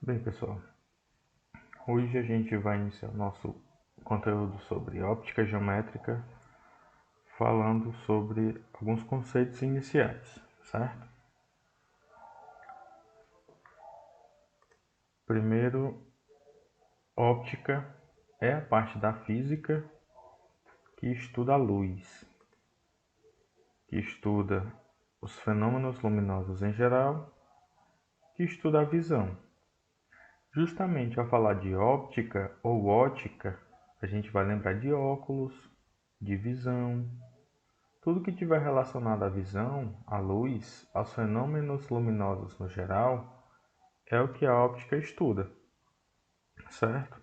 Bem, pessoal, hoje a gente vai iniciar o nosso conteúdo sobre óptica geométrica, falando sobre alguns conceitos iniciais, certo? Primeiro, óptica é a parte da física que estuda a luz, que estuda os fenômenos luminosos em geral, que estuda a visão. Justamente ao falar de óptica ou ótica, a gente vai lembrar de óculos, de visão. Tudo que tiver relacionado à visão, à luz, aos fenômenos luminosos no geral, é o que a óptica estuda, certo?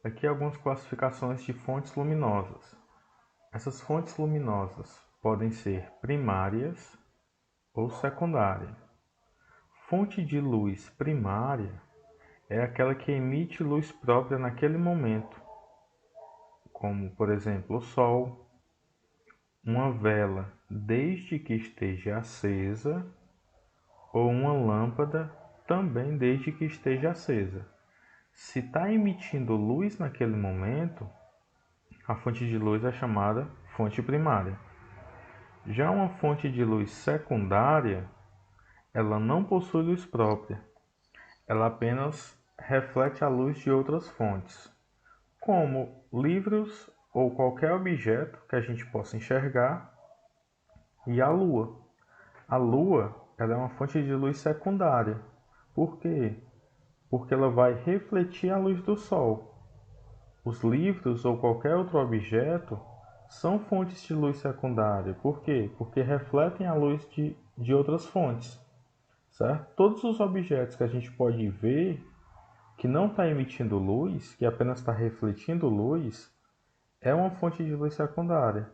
Aqui algumas classificações de fontes luminosas. Essas fontes luminosas podem ser primárias ou secundárias. Fonte de luz primária é aquela que emite luz própria naquele momento, como, por exemplo, o sol, uma vela, desde que esteja acesa, ou uma lâmpada, também desde que esteja acesa. Se está emitindo luz naquele momento, a fonte de luz é chamada fonte primária. Já uma fonte de luz secundária, ela não possui luz própria, ela apenas reflete a luz de outras fontes, como livros ou qualquer objeto que a gente possa enxergar, e a lua. A lua, ela é uma fonte de luz secundária. Por quê? Porque ela vai refletir a luz do sol. Os livros ou qualquer outro objeto são fontes de luz secundária. Por quê? Porque refletem a luz de outras fontes, certo? Todos os objetos que a gente pode ver que não está emitindo luz, que apenas está refletindo luz, é uma fonte de luz secundária.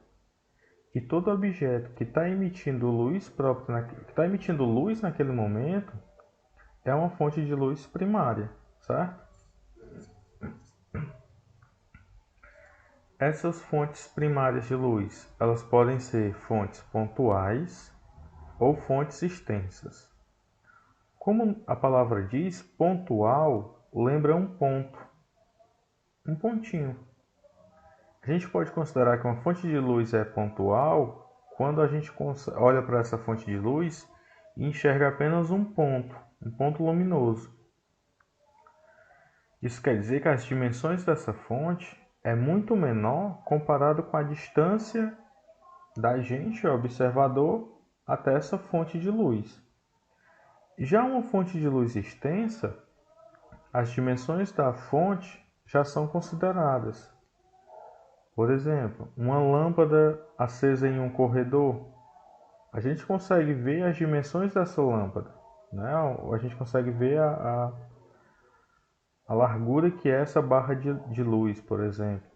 E todo objeto que está emitindo luz própria, que está emitindo luz naquele momento, é uma fonte de luz primária, certo? Essas fontes primárias de luz, elas podem ser fontes pontuais ou fontes extensas. Como a palavra diz, pontual lembra um ponto, um pontinho. A gente pode considerar que uma fonte de luz é pontual quando a gente olha para essa fonte de luz e enxerga apenas um ponto luminoso. Isso quer dizer que as dimensões dessa fonte é muito menor comparado com a distância da gente, observador, até essa fonte de luz. Já uma fonte de luz extensa, as dimensões da fonte já são consideradas. Por exemplo, uma lâmpada acesa em um corredor, a gente consegue ver as dimensões dessa lâmpada, né? A gente consegue ver a largura que é essa barra de luz, por exemplo.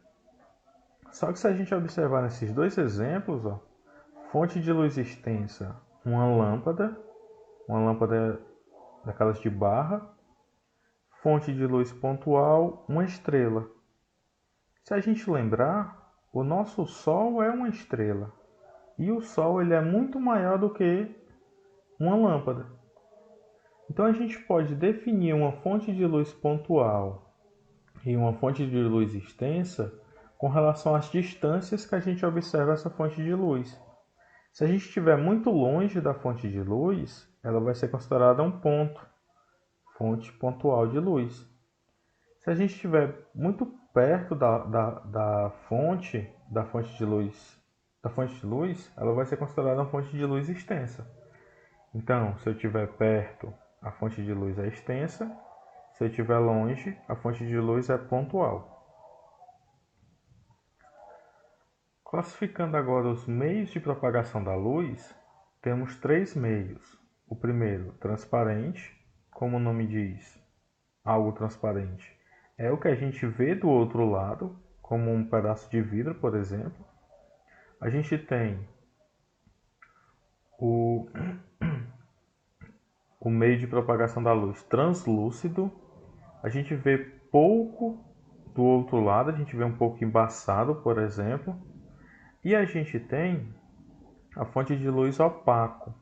Só que se a gente observar nesses dois exemplos, ó, fonte de luz extensa, uma lâmpada daquelas de barra, fonte de luz pontual, uma estrela. Se a gente lembrar, o nosso Sol é uma estrela. E o Sol ele é muito maior do que uma lâmpada. Então a gente pode definir uma fonte de luz pontual e uma fonte de luz extensa com relação às distâncias que a gente observa essa fonte de luz. Se a gente estiver muito longe da fonte de luz, ela vai ser considerada um ponto, fonte pontual de luz. Se a gente estiver muito perto da fonte de luz, ela vai ser considerada uma fonte de luz extensa. Então, se eu estiver perto, a fonte de luz é extensa. Se eu estiver longe, a fonte de luz é pontual. Classificando agora os meios de propagação da luz, temos três meios. O primeiro, transparente, como o nome diz, algo transparente. É o que a gente vê do outro lado, como um pedaço de vidro, por exemplo. A gente tem o, o meio de propagação da luz translúcido. A gente vê pouco do outro lado, a gente vê um pouco embaçado, por exemplo. E a gente tem a fonte de luz opaco.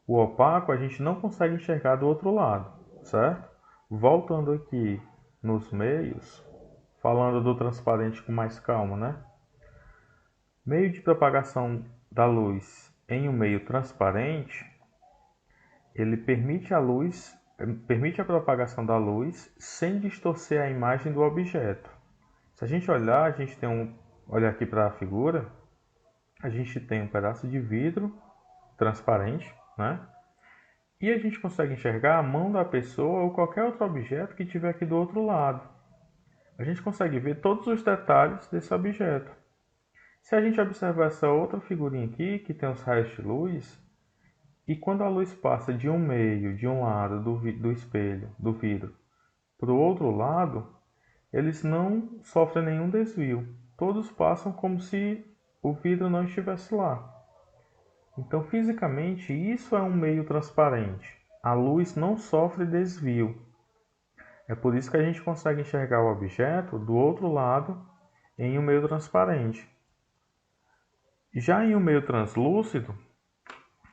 O opaco a gente não consegue enxergar do outro lado, certo? Voltando aqui nos meios, falando do transparente com mais calma, né? Meio de propagação da luz em um meio transparente, ele permite a propagação da luz sem distorcer a imagem do objeto. Se a gente olhar, olhar aqui para a figura, a gente tem um pedaço de vidro transparente, né? E a gente consegue enxergar a mão da pessoa ou qualquer outro objeto que estiver aqui do outro lado. A gente consegue ver todos os detalhes desse objeto. Se a gente observar essa outra figurinha aqui, que tem os raios de luz, e quando a luz passa de um meio, de um lado do espelho, do vidro, para o outro lado, eles não sofrem nenhum desvio. Todos passam como se o vidro não estivesse lá. Então, fisicamente, isso é um meio transparente. A luz não sofre desvio. É por isso que a gente consegue enxergar o objeto do outro lado em um meio transparente. Já em um meio translúcido,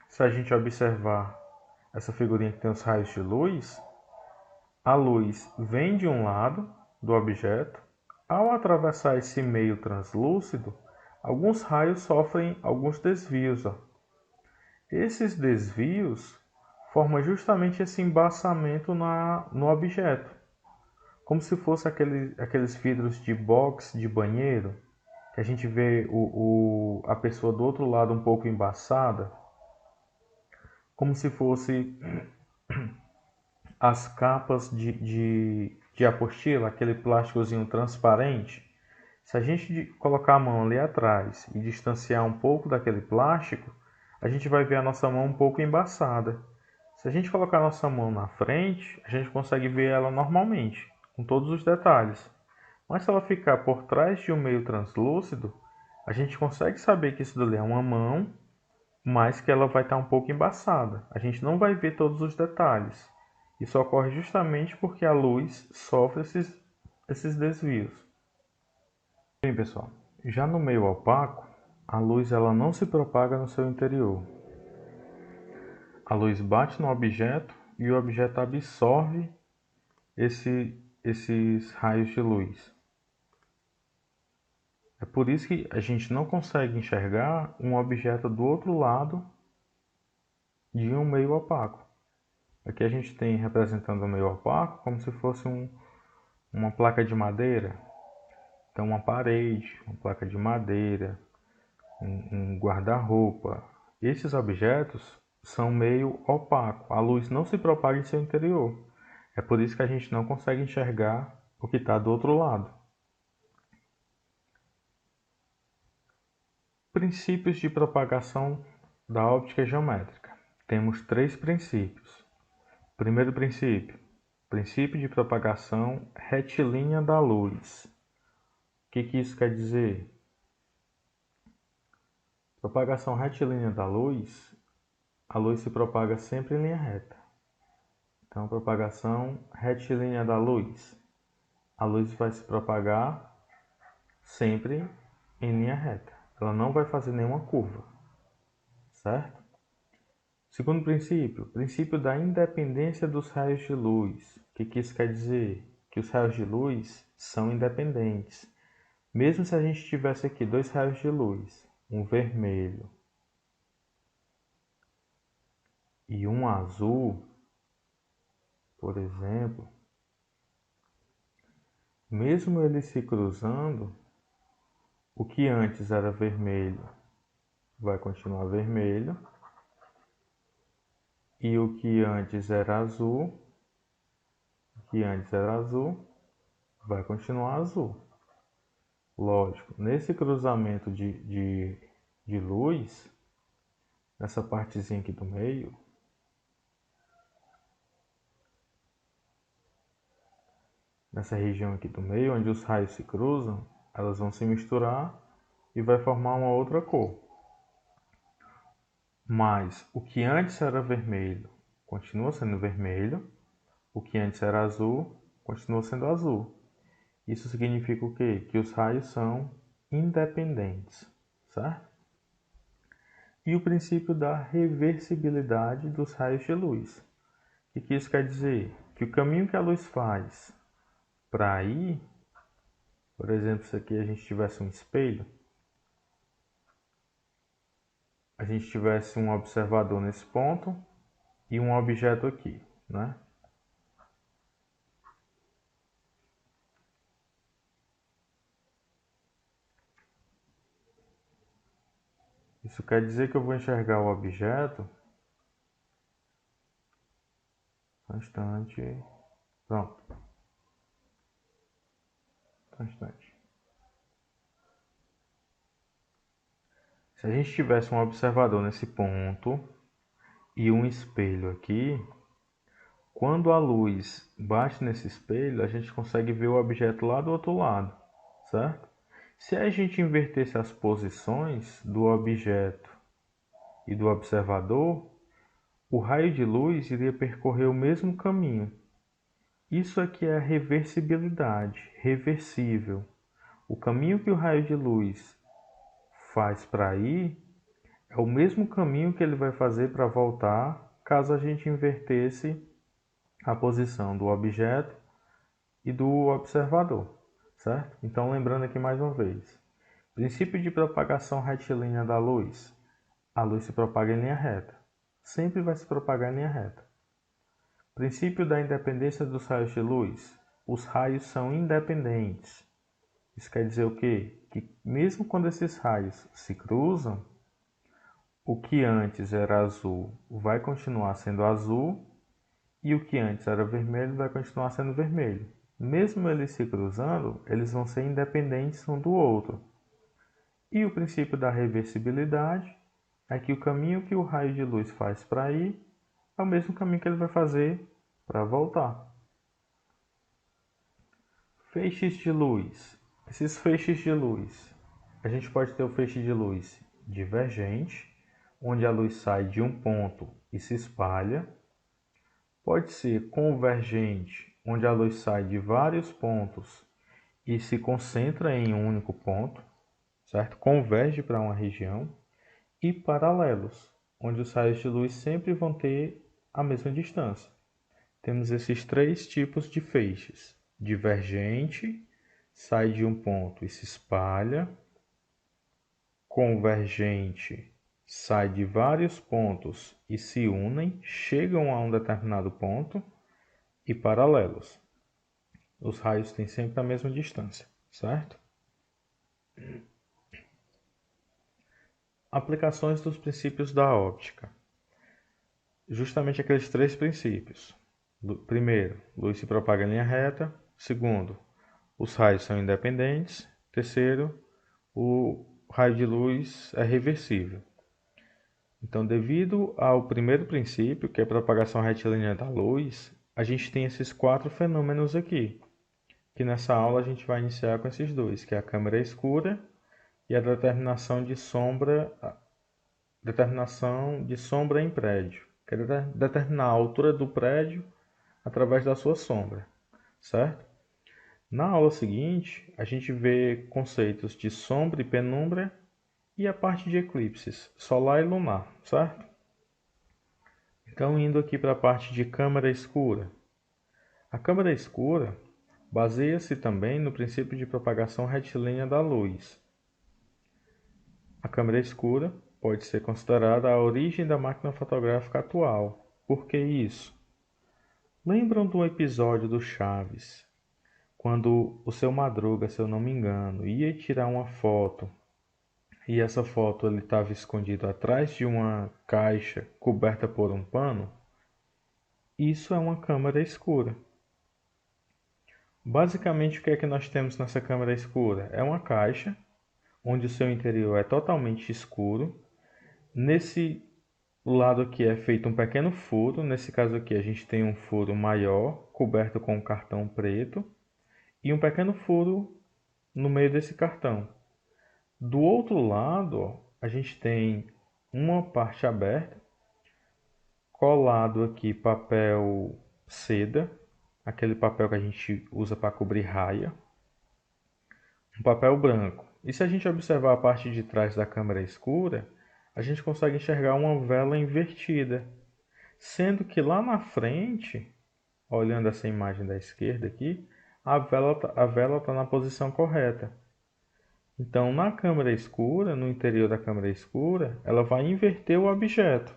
se a gente observar essa figurinha que tem os raios de luz, a luz vem de um lado do objeto. Ao atravessar esse meio translúcido, alguns raios sofrem alguns desvios. Esses desvios formam justamente esse embaçamento no objeto, como se fosse aqueles vidros de box de banheiro, que a gente vê a pessoa do outro lado um pouco embaçada, como se fosse as capas de apostila, aquele plásticozinho transparente. Se a gente colocar a mão ali atrás e distanciar um pouco daquele plástico, a gente vai ver a nossa mão um pouco embaçada. Se a gente colocar a nossa mão na frente, a gente consegue ver ela normalmente, com todos os detalhes. Mas se ela ficar por trás de um meio translúcido, a gente consegue saber que isso dali é uma mão, mas que ela vai estar um pouco embaçada. A gente não vai ver todos os detalhes. Isso ocorre justamente porque a luz sofre esses desvios. Bem, pessoal, já no meio opaco, a luz ela não se propaga no seu interior. A luz bate no objeto e o objeto absorve esses raios de luz. É por isso que a gente não consegue enxergar um objeto do outro lado de um meio opaco. Aqui a gente tem representando o meio opaco como se fosse uma placa de madeira. Então uma parede, uma placa de madeira, um guarda-roupa. Esses objetos são meio opaco. A luz não se propaga em seu interior. É por isso que a gente não consegue enxergar o que está do outro lado. Princípios de propagação da óptica geométrica. Temos 3 princípios. Primeiro princípio, princípio de propagação retilínea da luz. O que isso quer dizer? Propagação retilínea da luz, a luz se propaga sempre em linha reta. Então, propagação retilínea da luz, a luz vai se propagar sempre em linha reta. Ela não vai fazer nenhuma curva, certo? Segundo princípio, princípio da independência dos raios de luz. O que isso quer dizer? Que os raios de luz são independentes. Mesmo se a gente tivesse aqui 2 raios de luz, um vermelho e um azul, por exemplo, mesmo eles se cruzando, o que antes era vermelho vai continuar vermelho, e o que antes era azul, vai continuar azul. Lógico, nesse cruzamento de luz, nessa partezinha aqui do meio, nessa região aqui do meio, onde os raios se cruzam, elas vão se misturar e vai formar uma outra cor. Mas o que antes era vermelho continua sendo vermelho, o que antes era azul continua sendo azul. Isso significa o quê? Que os raios são independentes, certo? e o princípio da reversibilidade dos raios de luz. O que isso quer dizer? Que o caminho que a luz faz para ir, por exemplo, se aqui a gente tivesse um espelho, a gente tivesse um observador nesse ponto e um objeto aqui, né? Isso quer dizer que eu vou enxergar o objeto. Um instante. Pronto. Um instante. Se a gente tivesse um observador nesse ponto e um espelho aqui, quando a luz bate nesse espelho, a gente consegue ver o objeto lá do outro lado, certo? Se a gente invertesse as posições do objeto e do observador, o raio de luz iria percorrer o mesmo caminho. Isso aqui é a reversibilidade, reversível. O caminho que o raio de luz faz para ir é o mesmo caminho que ele vai fazer para voltar, caso a gente invertesse a posição do objeto e do observador, certo? Então, lembrando aqui mais uma vez, princípio de propagação retilínea da luz. A luz se propaga em linha reta. Sempre vai se propagar em linha reta. Princípio da independência dos raios de luz. Os raios são independentes. Isso quer dizer o quê? Que mesmo quando esses raios se cruzam, o que antes era azul vai continuar sendo azul e o que antes era vermelho vai continuar sendo vermelho. Mesmo eles se cruzando, eles vão ser independentes um do outro. E o princípio da reversibilidade é que o caminho que o raio de luz faz para ir é o mesmo caminho que ele vai fazer para voltar. Feixes de luz. Esses feixes de luz, a gente pode ter o feixe de luz divergente, onde a luz sai de um ponto e se espalha. Pode ser convergente, onde a luz sai de vários pontos e se concentra em um único ponto, certo? Converge para uma região. E paralelos, onde os raios de luz sempre vão ter a mesma distância. Temos esses três tipos de feixes. Divergente, sai de um ponto e se espalha. Convergente, sai de vários pontos e se unem, chegam a um determinado ponto. E paralelos. Os raios têm sempre a mesma distância, certo? Aplicações dos princípios da óptica. Justamente aqueles três princípios. Primeiro, luz se propaga em linha reta. Segundo, os raios são independentes. Terceiro, o raio de luz é reversível. Então, devido ao primeiro princípio, que é a propagação retilínea da luz, a gente tem esses quatro fenômenos aqui, que nessa aula a gente vai iniciar com esses dois, que é a câmera escura e a determinação de sombra em prédio, que é determinar a altura do prédio através da sua sombra, certo? Na aula seguinte, a gente vê conceitos de sombra e penumbra e a parte de eclipses solar e lunar, certo? Então, indo aqui para a parte de câmara escura. A câmara escura baseia-se também no princípio de propagação retilínea da luz. A câmara escura pode ser considerada a origem da máquina fotográfica atual. Por que isso? Lembram do episódio do Chaves, quando o seu Madruga, se eu não me engano, ia tirar uma foto e essa foto ele estava escondido atrás de uma caixa coberta por um pano? Isso é uma câmara escura. Basicamente, o que é que nós temos nessa câmara escura? É uma caixa onde o seu interior é totalmente escuro. Nesse lado aqui é feito um pequeno furo. Nesse caso aqui a gente tem um furo maior, coberto com um cartão preto, e um pequeno furo no meio desse cartão. Do outro lado, a gente tem uma parte aberta, colado aqui papel seda, aquele papel que a gente usa para cobrir raia, um papel branco. E se a gente observar a parte de trás da câmera escura, a gente consegue enxergar uma vela invertida, sendo que lá na frente, olhando essa imagem da esquerda aqui, a vela está na posição correta. Então, na câmera escura, no interior da câmera escura, ela vai inverter o objeto.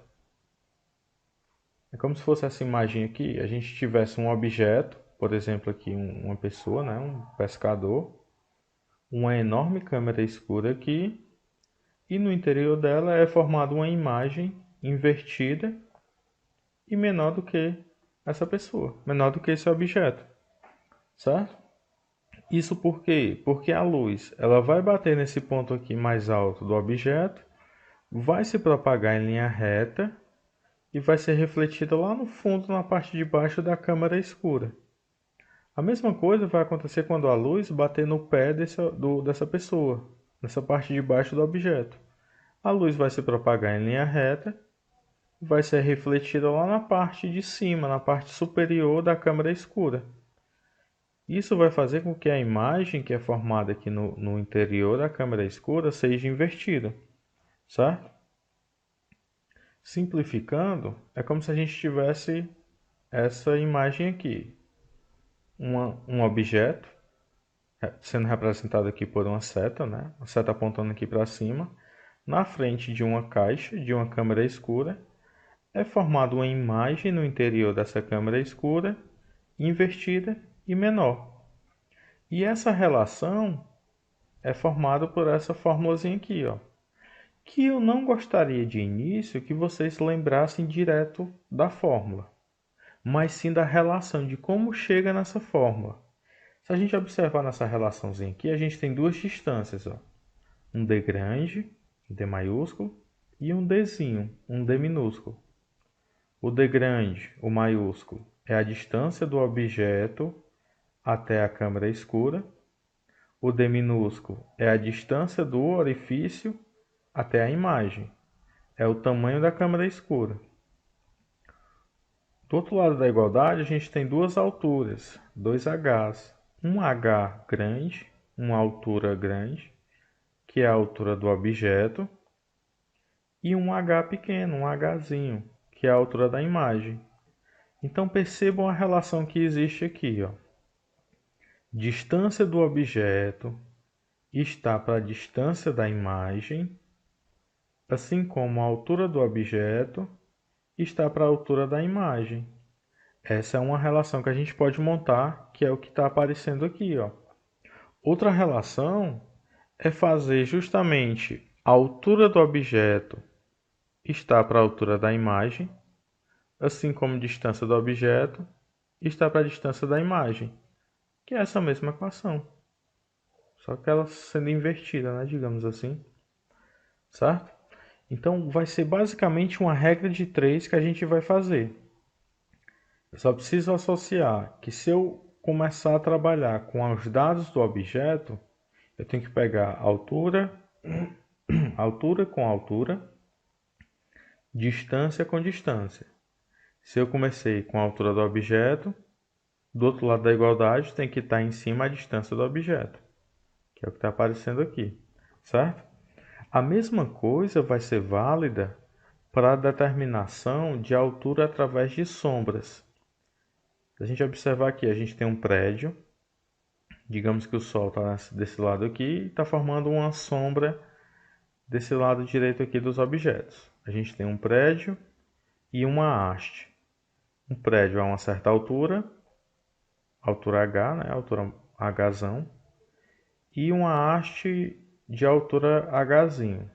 É como se fosse essa imagem aqui, a gente tivesse um objeto, por exemplo aqui uma pessoa, né, um pescador, uma enorme câmera escura aqui, e no interior dela é formada uma imagem invertida e menor do que essa pessoa, menor do que esse objeto, certo? Isso por quê? Porque a luz ela vai bater nesse ponto aqui mais alto do objeto, vai se propagar em linha reta e vai ser refletida lá no fundo, na parte de baixo da câmara escura. A mesma coisa vai acontecer quando a luz bater no pé dessa pessoa, nessa parte de baixo do objeto. A luz vai se propagar em linha reta e vai ser refletida lá na parte de cima, na parte superior da câmara escura. Isso vai fazer com que a imagem que é formada aqui no interior da câmara escura seja invertida, certo? Simplificando, é como se a gente tivesse essa imagem aqui. Um objeto sendo representado aqui por uma seta, né? A seta apontando aqui para cima. Na frente de uma caixa, de uma câmera escura, é formada uma imagem no interior dessa câmera escura, invertida e menor. E essa relação é formada por essa formulazinha aqui, ó, que eu não gostaria de início que vocês lembrassem direto da fórmula, mas sim da relação de como chega nessa fórmula. Se a gente observar nessa relaçãozinha aqui, a gente tem duas distâncias, ó, um D grande, D maiúsculo, e um Dzinho, um D minúsculo. O D grande, o maiúsculo, é a distância do objeto até a câmara escura. O D minúsculo é a distância do orifício até a imagem. É o tamanho da câmara escura. Do outro lado da igualdade, a gente tem duas alturas, dois Hs. Um H grande, uma altura grande, que é a altura do objeto, e um H pequeno, um Hzinho, que é a altura da imagem. Então percebam a relação que existe aqui, ó. Distância do objeto está para a distância da imagem, assim como a altura do objeto está para a altura da imagem. Essa é uma relação que a gente pode montar, que é o que está aparecendo aqui, ó. Outra relação é fazer justamente a altura do objeto está para a altura da imagem, assim como a distância do objeto está para a distância da imagem, que é essa mesma equação, só que ela sendo invertida, né, digamos assim, certo? Então vai ser basicamente uma regra de 3 que a gente vai fazer. Eu só preciso associar que se eu começar a trabalhar com os dados do objeto, eu tenho que pegar altura, altura com altura, distância com distância. Se eu comecei com a altura do objeto, do outro lado da igualdade tem que estar em cima a distância do objeto, que é o que está aparecendo aqui, certo? A mesma coisa vai ser válida para a determinação de altura através de sombras. Se a gente observar aqui, a gente tem um prédio, digamos que o sol está desse lado aqui e está formando uma sombra desse lado direito aqui dos objetos. A gente tem um prédio e uma haste. Um prédio a uma certa altura, altura H, né, altura Hzão, e uma haste de altura Hzinho,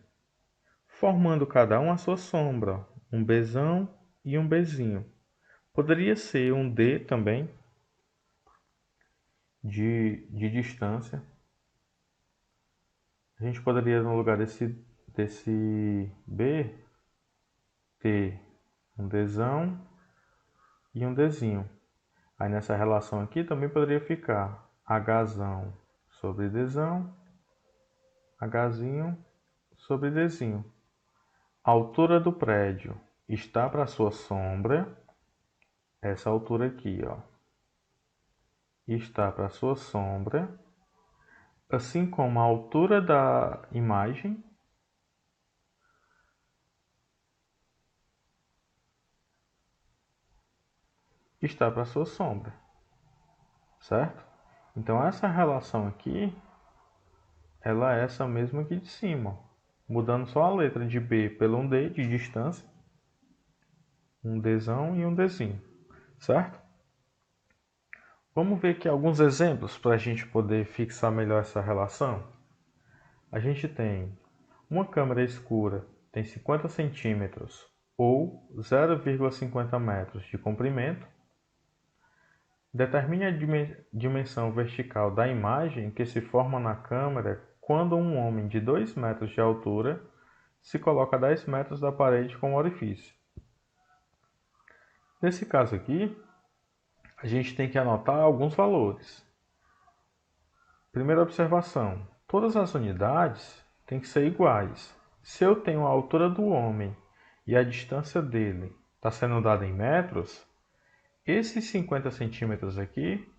formando cada um a sua sombra, um Bzão e um Bzinho. Poderia ser um D também, de distância. A gente poderia, no lugar desse B, ter um Dzão e um Dzinho. Aí nessa relação aqui também poderia ficar Hzão sobre Dzão, Hzinho sobre Dzinho. A altura do prédio está para a sua sombra, essa altura aqui, ó, está para a sua sombra, assim como a altura da imagem está para a sua sombra, certo? Então essa relação aqui, ela é essa mesma aqui de cima, mudando só a letra de B pelo um D de distância, um Dzão e um Dzinho, certo? Vamos ver aqui alguns exemplos para a gente poder fixar melhor essa relação. A gente tem uma câmera escura, tem 50 centímetros ou 0,50 metros de comprimento. Determine a dimensão vertical da imagem que se forma na câmera quando um homem de 2 metros de altura se coloca a 10 metros da parede com o orifício. Nesse caso aqui, a gente tem que anotar alguns valores. Primeira observação: todas as unidades têm que ser iguais. Se eu tenho a altura do homem e a distância dele está sendo dada em metros, esses 50 centímetros aqui,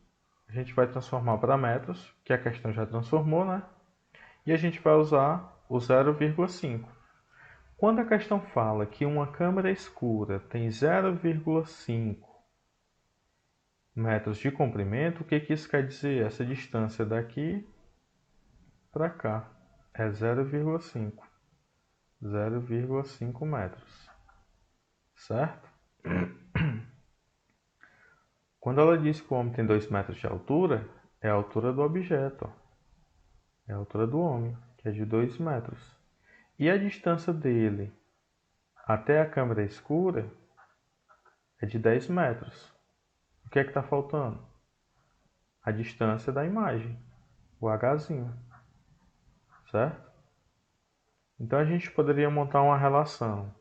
a gente vai transformar para metros, que a questão já transformou, né? E a gente vai usar o 0,5. Quando a questão fala que uma câmera escura tem 0,5 metros de comprimento, o que isso quer dizer? Essa distância daqui para cá é 0,5. 0,5 metros, certo? Quando ela diz que o homem tem 2 metros de altura, é a altura do objeto. É a altura do homem, que é de 2 metros. E a distância dele até a câmera escura é de 10 metros. O que é que está faltando? A distância da imagem, o Hzinho, certo? Então a gente poderia montar uma relação.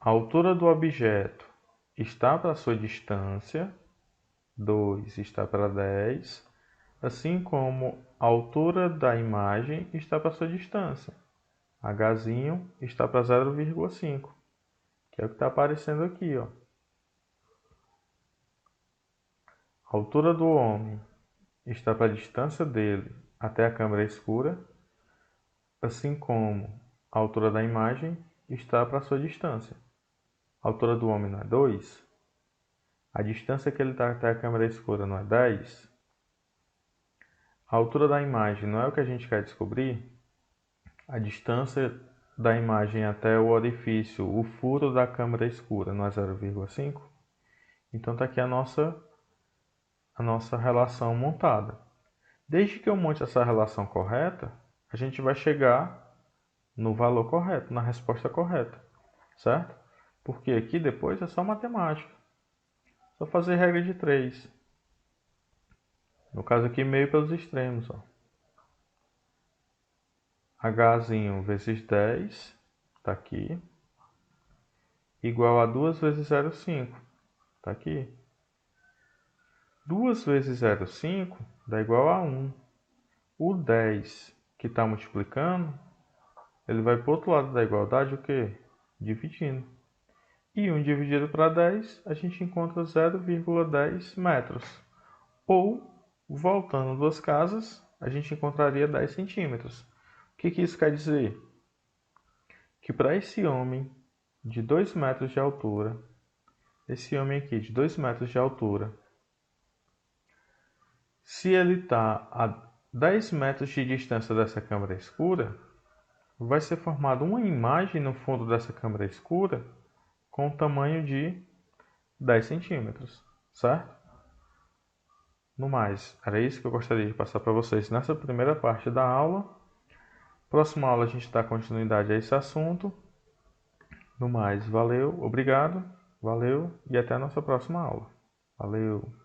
A altura do objeto está para a sua distância, 2 está para 10, assim como a altura da imagem está para a sua distância. Hzinho está para 0,5, que é o que está aparecendo aqui, ó. A altura do homem está para a distância dele até a câmera escura, assim como a altura da imagem está para a sua distância. A altura do homem não é 2? A distância que ele está até a câmera escura não é 10? A altura da imagem não é o que a gente quer descobrir? A distância da imagem até o orifício, o furo da câmera escura, não é 0,5? Então está aqui a nossa relação montada. Desde que eu monte essa relação correta, a gente vai chegar no valor correto, na resposta correta, certo? Porque aqui depois é só matemática. Só fazer regra de 3. No caso aqui, meio pelos extremos, ó. Hzinho vezes 10, está aqui, igual a 2 vezes 0,5, está aqui. 2 vezes 0,5 dá igual a 1. O 10 que está multiplicando, ele vai para o outro lado da igualdade, o quê? Dividindo. E 1 dividido para 10, a gente encontra 0,10 metros. Ou, voltando 2 casas, a gente encontraria 10 centímetros. O que isso quer dizer? Que para esse homem de 2 metros de altura, esse homem aqui de 2 metros de altura, se ele está a 10 metros de distância dessa câmera escura, vai ser formada uma imagem no fundo dessa câmera escura com o tamanho de 10 centímetros, certo? No mais, era isso que eu gostaria de passar para vocês nessa primeira parte da aula. Próxima aula a gente dá continuidade a esse assunto. No mais, valeu, obrigado, valeu e até a nossa próxima aula. Valeu!